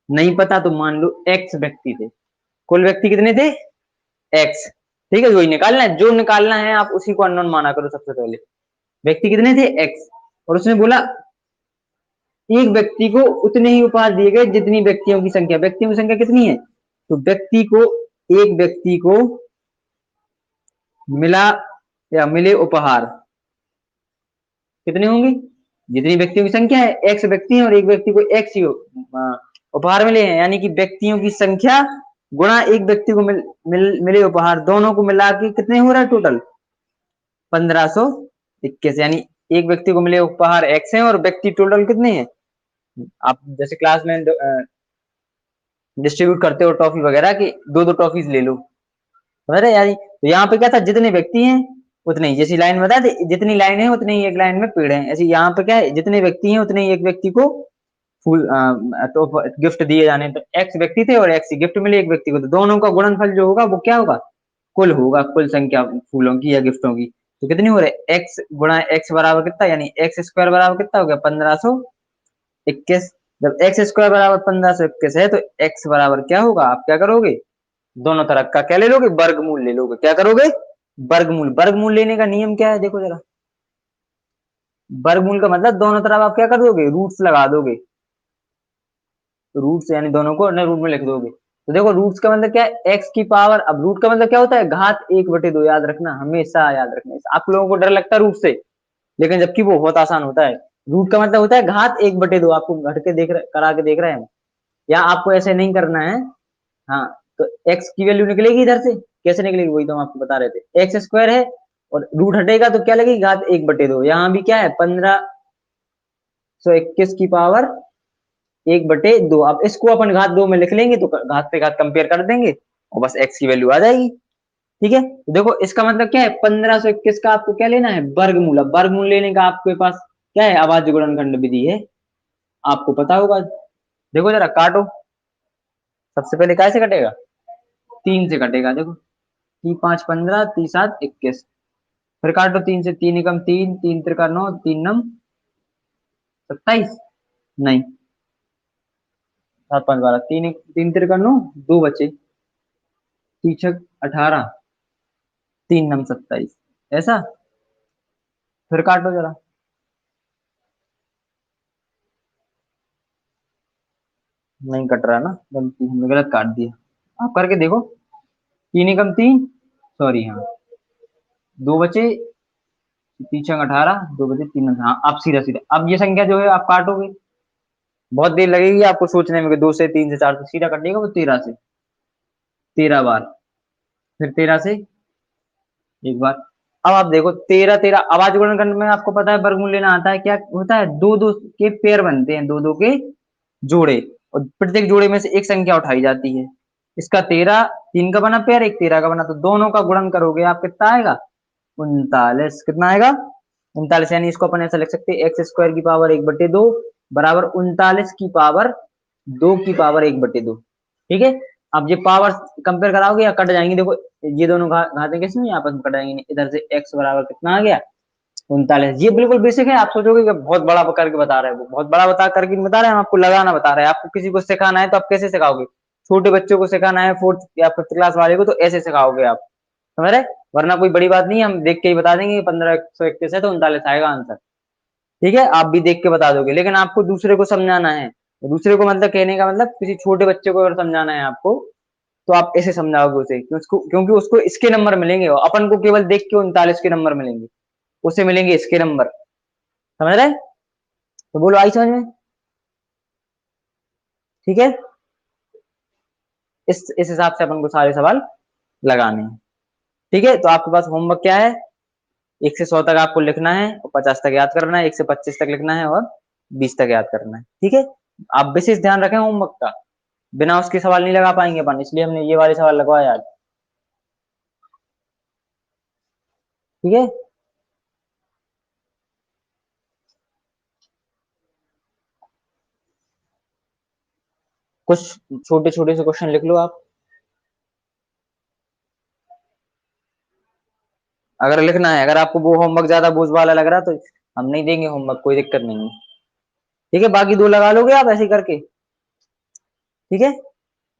नहीं पता तो मान लो एक्स व्यक्ति थे, कुल व्यक्ति कितने थे, एक्स, ठीक है। वही निकालना है, जो निकालना है आप उसी को अननोन माना करो सबसे पहले। व्यक्ति कितने थे, एक्स। और उसने बोला एक व्यक्ति को उतने ही उपहार दिए गए जितनी व्यक्तियों की संख्या, व्यक्तियों की संख्या कितनी है, तो व्यक्ति को, एक व्यक्ति को मिला या मिले उपहार कितने होंगे, जितनी व्यक्तियों की संख्या है, एक्स व्यक्ति है और एक व्यक्ति को एक्स ही उपहार मिले हैं। यानी कि व्यक्तियों की संख्या गुणा एक व्यक्ति को मिले उपहार, दोनों को मिला के कितने हो रहा है टोटल, 1521। यानी एक व्यक्ति को मिले उपहार एक्स हैं और व्यक्ति टोटल कितने हैं। आप जैसे क्लास में डिस्ट्रीब्यूट करते हो टॉफी वगैरह की, दो दो टॉफीज ले लो, समझ रहे यानी। तो यहाँ पे क्या था, जितने व्यक्ति हैं उतने ही, जैसी लाइन बता दे, जितनी लाइन है उतने ही एक लाइन में पेड़ है, ऐसे यहाँ पे क्या है, जितने व्यक्ति हैं उतने ही एक व्यक्ति को फूल तो गिफ्ट दिए जाने। तो एक्स व्यक्ति थे और एक्स गिफ्ट मिले एक व्यक्ति को, तो दोनों का गुणनफल जो होगा वो क्या होगा, कुल होगा, कुल संख्या फूलों की या गिफ्टों की। तो कितनी हो रही है, एक्स गुणा एक्स बराबर कितना, यानी एक्स स्क्वायर बराबर कितना हो गया, 1521। जब एक्स स्क्वायर बराबर 1521 है, तो एक्स बराबर क्या होगा, आप क्या करोगे, दोनों तरफ का क्या ले लोगे, वर्गमूल ले लोगे। क्या करोगे, वर्गमूल। वर्गमूल लेने का नियम क्या है, देखो जरा, वर्गमूल का मतलब दोनों तरफ आप क्या कर दोगे, रूट्स लगा दोगे। रूट्स यानी दोनों को अपने रूट में लिख दोगे। तो देखो रूट्स का मतलब क्या है, एक्स की पावर, अब रूट का मतलब क्या होता है, घात 1/2, याद रखना, हमेशा याद रखना। आप लोगों को डर लगता है रूट से, लेकिन जबकि वो बहुत आसान होता है। रूट का मतलब होता है घात 1/2, आपको घट के देख रहे, करा के देख रहे हैं, या आपको ऐसे नहीं करना है। हाँ, तो एक्स की वैल्यू निकलेगी इधर से, कैसे निकलेगी वही तो हम आपको बता रहे थे, एक्स स्क्वायर है और रूट हटेगा तो क्या लगेगी, घात 1/2। यहाँ भी क्या है, 1521 की पावर 1/2। अब इसको अपन घात 2 में लिख लेंगे तो घात पे घात कंपेयर कर देंगे और बस x की वैल्यू आ जाएगी। ठीक है, तो देखो इसका मतलब क्या है, 1521 का आपको क्या लेना है, वर्गमूल। अब वर्गमूल लेने का आपके पास क्या है, अभाज्य गुणनखंड विधि है, आपको पता होगा। देखो जरा काटो, सबसे पहले कैसे कटेगा, 3 से कटेगा। देखो 3×5 = 15, 3×7 = 21। फिर काटो 3 से, 3 एकम 3, 3 त्रिका 9, 3×9 = 27। नहीं, 7×5 = 12, 3 3 त्रिका 9, 2 बचे, 3×6 = 18, 3×9 = 27। ऐसा, फिर काटो जरा, नहीं कट रहा ना, गलती हमने गलत काट दिया। आप करके देखो, 3 एकम 3, सॉरी हाँ, 2 बचे, 3×6 = 18, 2 बचे, 3 हाँ, आप सीधा सीधा अब ये संख्या जो है आप काटोगे, बहुत देर लगेगी आपको सोचने में कि 2 से, 3 से, 4 से, सीधा कटिएगा वो 13 से, 13 बार, फिर 13 से एक बार। अब आप देखो 13 13, अभाज्य गुणनखंड में आपको पता है वर्गमूल लेना आता है, क्या होता है, दो दो के पेयर बनते हैं, दो दो के जोड़े, और प्रत्येक जोड़े में से एक संख्या उठाई जाती है। इसका 13, 3 का बना पेयर, एक 13 का बना, तो दोनों का गुणन करोगे आप कितना आएगा, 39। कितना आएगा, 39। यानी इसको अपन ऐसा लिख सकते हैं, x² की पावर 1/2 बराबर 39 की पावर 2 की पावर 1/2। ठीक है, अब ये पावर कंपेयर कराओगे या कट जाएंगे, देखो ये दोनों घातें कैसे नहीं आपस में कट जाएंगे, इधर से x बराबर कितना आ गया, 39। ये बिल्कुल बेसिक है, आप सोचोगे कि बहुत बड़ा करके बता रहे हैं, वो बहुत बड़ा बता करके नहीं बता रहे हैं, हम आपको लगाना बता रहे हैं। आपको किसी को सिखाना है तो आप कैसे सिखाओगे, छोटे बच्चों को सिखाना है, 4th या 5th क्लास वाले को, तो ऐसे सिखाओगे आप, समझ रहे, वरना कोई बड़ी बात नहीं है, हम देख के ही बता देंगे 15 121 है तो 39 आएगा आंसर। ठीक है, आप भी देख के बता दोगे, लेकिन आपको दूसरे को समझाना है, दूसरे को मतलब कहने का मतलब किसी छोटे बच्चे को अगर समझाना है आपको, तो आप ऐसे समझाओगे उसे, क्योंकि उसको इसके नंबर मिलेंगे, अपन को केवल देख के 39 के नंबर मिलेंगे, उसे मिलेंगे इसके नंबर। समझ रहे, तो बोलो आई समझ में। ठीक है, इस हिसाब से अपन को सारे सवाल लगाने हैं। ठीक है, तो आपके पास होमवर्क क्या है, 1 से 100 तक आपको लिखना है और 50 तक याद करना है, 1 से 25 तक लिखना है और 20 तक याद करना है। ठीक है, आप विशेष ध्यान रखें होमवर्क का, बिना उसके सवाल नहीं लगा पाएंगे अपन, इसलिए हमने ये वाले सवाल लगवाए आज। ठीक है, कुछ छोटे छोटे से क्वेश्चन लिख लो आप, अगर लिखना है। अगर आपको वो होमवर्क ज्यादा बोझ वाला लग रहा तो हम नहीं देंगे होमवर्क, कोई दिक्कत नहीं है। ठीक है, बाकी 2 लगा लोगे आप ऐसे ही करके। ठीक है,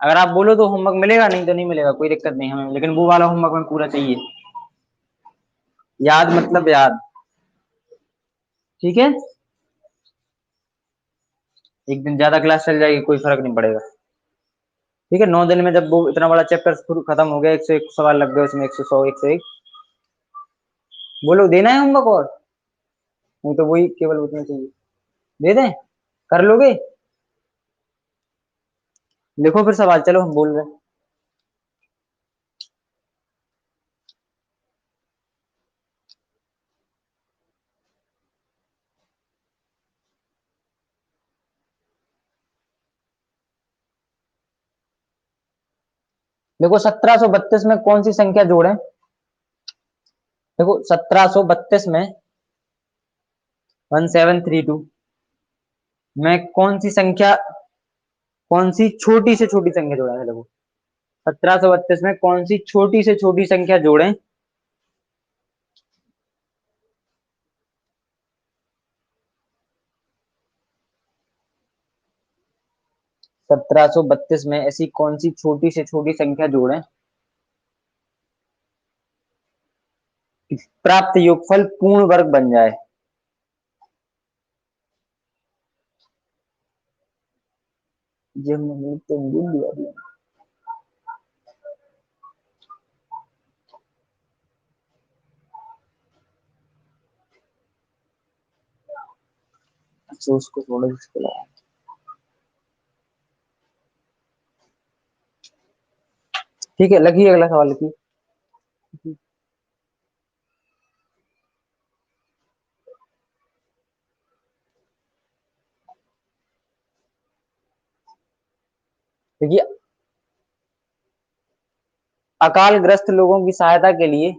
अगर आप बोलो तो होमवर्क मिलेगा, नहीं तो नहीं मिलेगा, कोई दिक्कत नहीं हमें, लेकिन वो वाला होमवर्क हमें पूरा चाहिए, याद मतलब याद। ठीक है, एक दिन ज्यादा क्लास चल जाएगी, कोई फर्क नहीं पड़ेगा। ठीक है, 9 दिन में जब वो इतना बड़ा चैप्टर खत्म हो गया, 101 सवाल लग गए उसमें, 100 101, बोलो देना है होमवर्क और, नहीं तो वही केवल उतना चाहिए, दे दें, कर लोगे, लिखो फिर सवाल, चलो हम बोल रहे हैं। देखो 1732 में कौन सी संख्या जोड़े, देखो 1732 में 1732 में कौन सी संख्या, कौन सी छोटी से छोटी संख्या जोड़ा है, देखो 1732 में कौन सी छोटी से छोटी संख्या जोड़े, 1732 में ऐसी कौन सी छोटी से छोटी संख्या जोड़े कि प्राप्त योगफल पूर्ण वर्ग बन जाए। ये हमने तो भूल दिया। अच्छा उसको थोड़ा मुश्किल है। ठीक है, लगी अगला सवाल लिखिए। क्योंकि अकालग्रस्त लोगों की सहायता के लिए,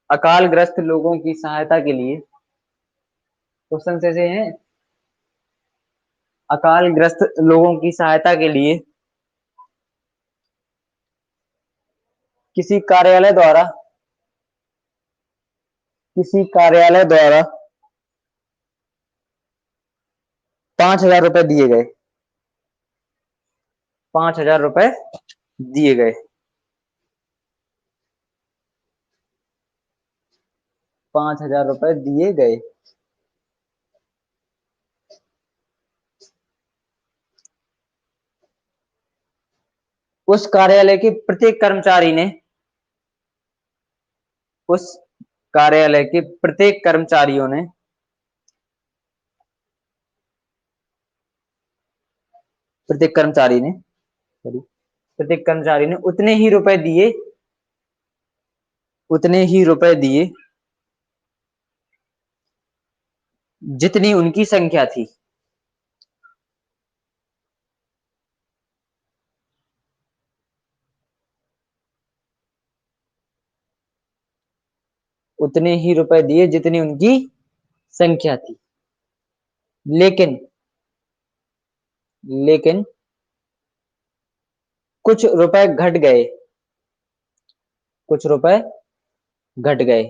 अकालग्रस्त लोगों की सहायता के लिए क्वेश्चन ऐसे हैं, अकालग्रस्त लोगों की सहायता के लिए किसी कार्यालय द्वारा, किसी कार्यालय द्वारा 5,000 रुपए दिए गए, 5,000 रुपए दिए गए, 5,000 रुपए दिए गए। उस कार्यालय के प्रत्येक कर्मचारी ने, उस कार्यालय के प्रत्येक कर्मचारियों ने, प्रत्येक कर्मचारी ने, प्रत्येक कर्मचारी ने उतने ही रुपए दिए, उतने ही रुपए दिए जितनी उनकी संख्या थी। उतने ही रुपए दिए जितनी उनकी संख्या थी। लेकिन, लेकिन कुछ रुपए घट गए, कुछ रुपए घट गए,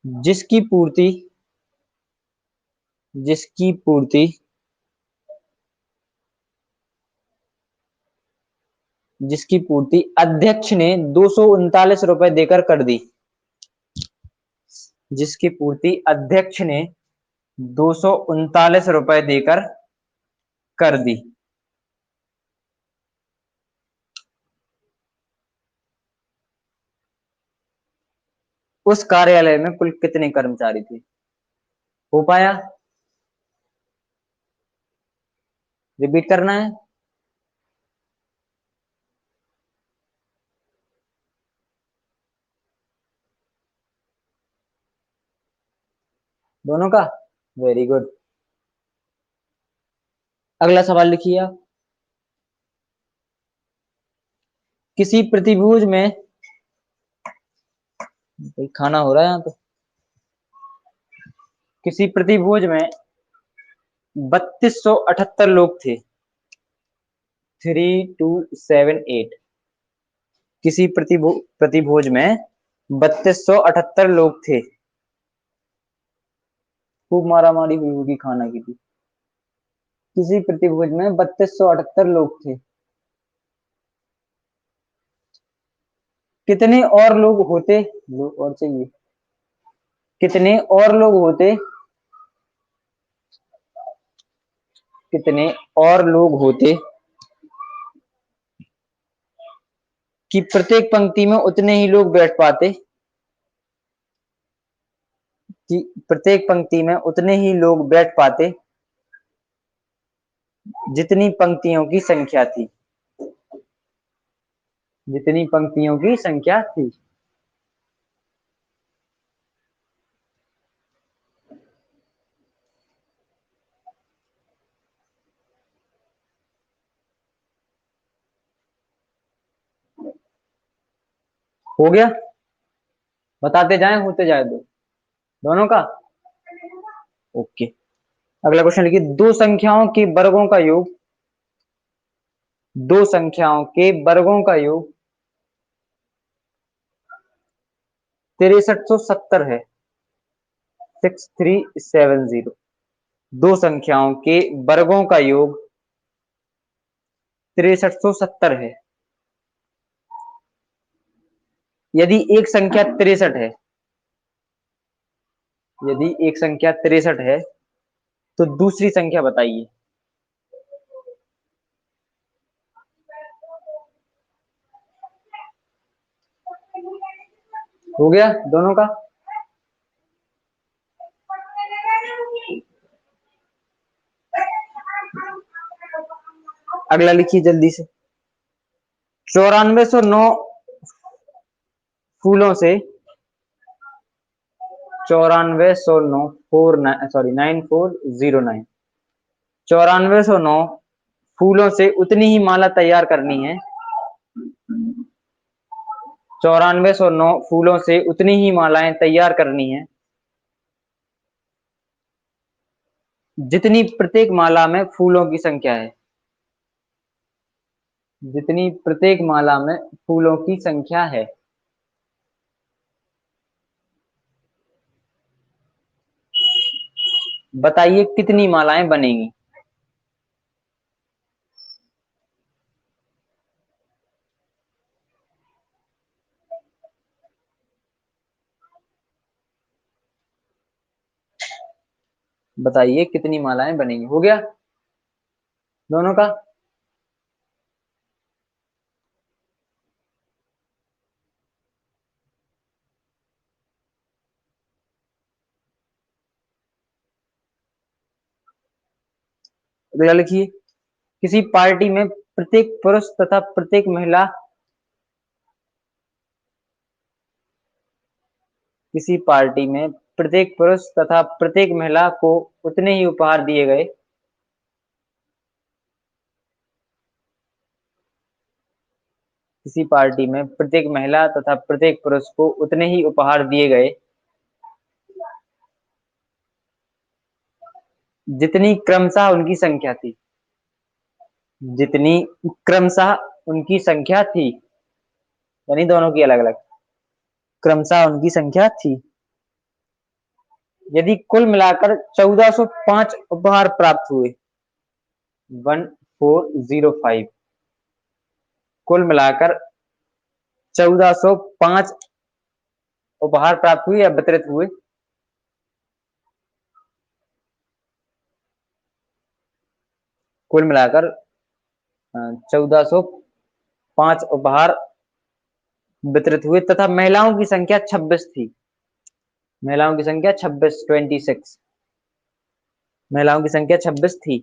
जिसकी पूर्ति, जिसकी पूर्ति, जिसकी पूर्ति अध्यक्ष ने 239 रुपए देकर कर दी, जिसकी पूर्ति अध्यक्ष ने 239 रुपए देकर कर दी। उस कार्यालय में कुल कितने कर्मचारी थे? हो पाया? रिपीट करना है? दोनों का? Very good. अगला सवाल लिखिए आप। किसी प्रतिभुज में, खाना हो रहा है यहाँ पे, किसी प्रतिभुज में 3278 लोग थे, 3278। किसी प्रतिभोज में 3278 लोग थे। खूब मारा मारी हुई होगी खाना की थी। किसी प्रतिभोज में 3278 लोग थे। कितने और लोग होते, लोग और चाहिए, कितने और लोग होते, कितने और लोग होते कि प्रत्येक पंक्ति में उतने ही लोग बैठ पाते, कि प्रत्येक पंक्ति में उतने ही लोग बैठ पाते जितनी पंक्तियों की संख्या थी, जितनी पंक्तियों की संख्या थी। हो गया? बताते जाएं, होते जाए दो, दोनों का। ओके। अगला क्वेश्चन लिखिए, दो संख्याओं के वर्गों का योग, दो संख्याओं के वर्गों का योग 6370 है, 6370। दो संख्याओं के वर्गों का योग 6370 है। यदि एक संख्या 63 है, यदि एक संख्या 63 है तो दूसरी संख्या बताइए। हो गया दोनों का? अगला लिखिए जल्दी से। 9409 फूलों से, 9409 9409। 9409 फूलों से उतनी ही माला तैयार करनी है। 9409 फूलों से उतनी ही मालाएं तैयार करनी है जितनी प्रत्येक माला में फूलों की संख्या है। जितनी प्रत्येक माला में फूलों की संख्या है। बताइए कितनी मालाएं बनेंगी। बताइए कितनी मालाएं बनेंगी। हो गया दोनों का। अगला लिखिए। किसी पार्टी में प्रत्येक पुरुष तथा प्रत्येक महिला किसी पार्टी में प्रत्येक पुरुष तथा प्रत्येक महिला को उतने ही उपहार दिए गए। किसी पार्टी में प्रत्येक महिला तथा प्रत्येक पुरुष को उतने ही उपहार दिए गए जितनी क्रमशः उनकी संख्या थी। जितनी क्रमशः उनकी संख्या थी, यानी दोनों की अलग अलग क्रमशः उनकी संख्या थी। यदि कुल मिलाकर 1405 उपहार प्राप्त हुए, 1405 कुल मिलाकर 1405 उपहार प्राप्त हुए या वितरित हुए। कुल मिलाकर 1405 उपहार वितरित हुए तथा महिलाओं की संख्या 26 थी। महिलाओं की संख्या 26 महिलाओं की संख्या 26 थी।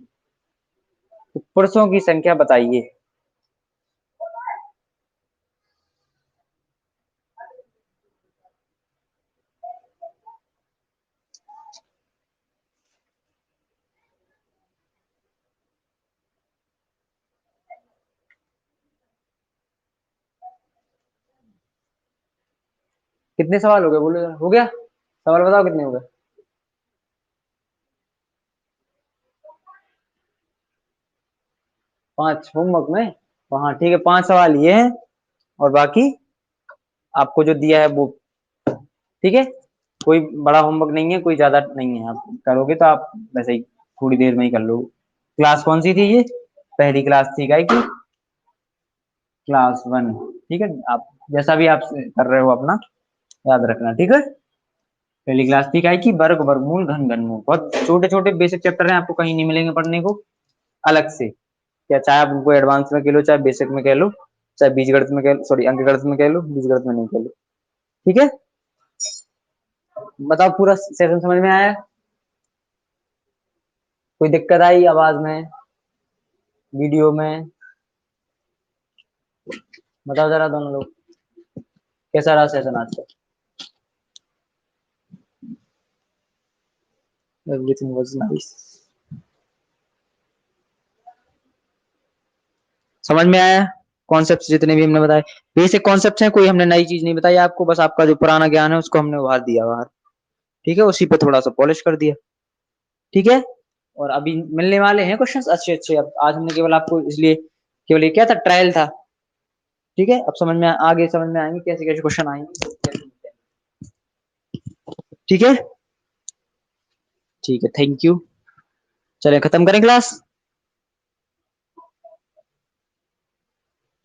तो पुरुषों की संख्या बताइए। कितने सवाल हो गए बोलो जरा। हो गया सवाल बताओ कितने हो गए। 5 होमवर्क में। हाँ ठीक है, 5 सवाल ये हैं और बाकी आपको जो दिया है वो। ठीक है, कोई बड़ा होमवर्क नहीं है, कोई ज्यादा नहीं है। आप करोगे तो आप वैसे ही थोड़ी देर में ही कर लो। क्लास कौन सी थी ये। पहली क्लास थी गाय की, क्लास 1। ठीक है, आप जैसा भी आप कर रहे हो अपना याद रखना। ठीक है, पहली क्लास थी गाय की, वर्ग वर्गमूल घन घनमूल। बहुत छोटे छोटे बेसिक चैप्टर हैं, आपको कहीं नहीं मिलेंगे पढ़ने को अलग से। क्या चाहे आप उनको एडवांस में कह लो, चाहे बेसिक में कह लो, चाहे बीजगणित में कह लो, सॉरी अंक गणित में कह लो, बीजगणित में नहीं कह लो। ठीक है, बताओ पूरा सेशन समझ में आया। कोई दिक्कत आई आवाज में, वीडियो में। बताओ जरा दोनों लोग, कैसा रहा सेशन आज का। Everything was nice. समझ में आया। कॉन्सेप्ट जितने भी हमने बताए बेसिक कॉन्सेप्ट हैं, कोई हमने नई चीज नहीं बताई आपको, बस आपका जो पुराना ज्ञान है उसको हमने उभार दिया बाहर। ठीक है, उसी पे थोड़ा सा पॉलिश कर दिया। ठीक है, और अभी मिलने वाले हैं क्वेश्चंस अच्छे अच्छे। अब आज हमने केवल आपको इसलिए केवल ये क्या था, ट्रायल था। ठीक है, अब समझ में आगे समझ में आएंगे कैसे कैसे क्वेश्चन आएंगे। ठीक है, ठीक है, थैंक यू। चलें खत्म करें क्लास।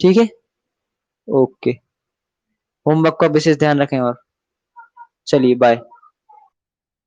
ठीक है, ओके। होमवर्क का विशेष ध्यान रखें और चलिए बाय।